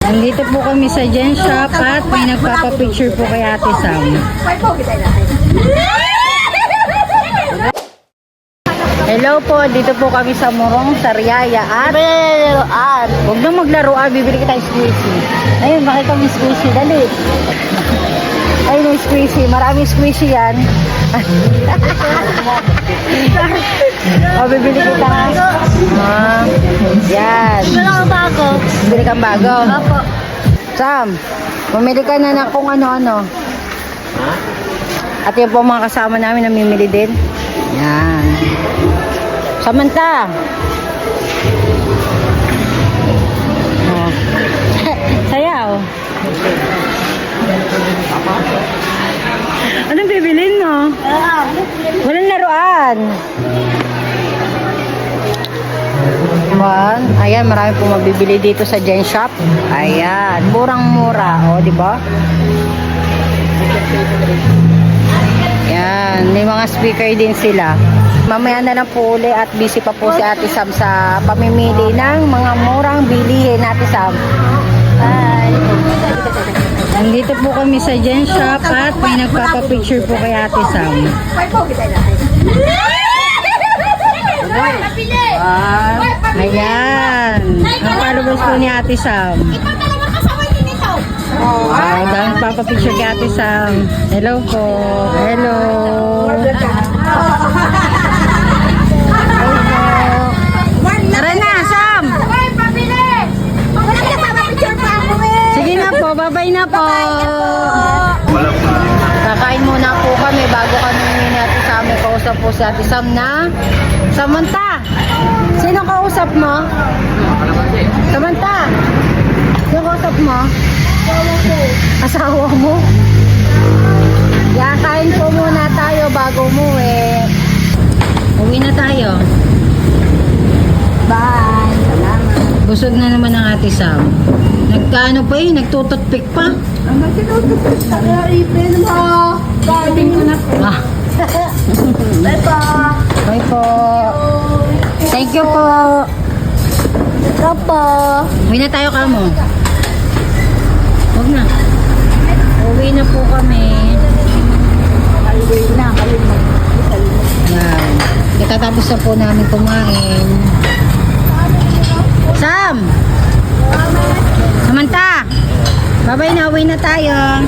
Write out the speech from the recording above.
Nandito po kami sa Gen Shop at may nagpapapicture po kay Ate Sam. Hello po, dito po kami sa Morong, Sariaya at laruan. Huwag na maglaruan, bibili kita ng squishy. Ayun, makita mo yung squishy, dali. Ayun yung squishy, maraming squishy yan. O, bibili kita. Yan. Wala kang bago. Bibili kang bago. Opo. Sam, pumili ka na ng kung ano-ano. At yun po mga kasama namin namimili din. Yan. Samantha. Oh. Sayaw. Anong bibilin mo? Walang laruan. Ayan, marami po mabibili dito sa Gen Shop. Ayan, murang-mura. O, di ba? Yan, may mga speaker din sila. Mamaya na lang po uli at busy pa po si Ate Sam sa pamimili ng mga murang bilihin Ate Sam. Bye! Nandito po kami sa Gen Shop at may nagpapapicture po kay Ate Sam. Ayan, ang followers po ni Ate Sam. Dahil papapicture kay Ate Sam. Hello po. Hello. Tara na, Sam. Sige na po, bye-bye na po. Kakain muna po kami bago kami ni Ate Sam. May kausap po si Ate Sam na Samantha. Sino kausap mo? Samantha. Sino kausap mo? Asawa mo? Yan, kain po muna tayo bago umuwi. Uwi na tayo. Bye. Salamat. Busog na naman ang Ate Sam. Nagkaano pa eh? Nagtututpik pa. Nagtutupit sa ipin mo. Galing ko na po. Bye po. Bye po. Thank you po. Ito po. Uwi na tayo kamo. Huwag na. Uwi na po kami. Yan. Katatapos na po namin kumain. Sam! Samantha! Bye-bye na. Uwi na tayo.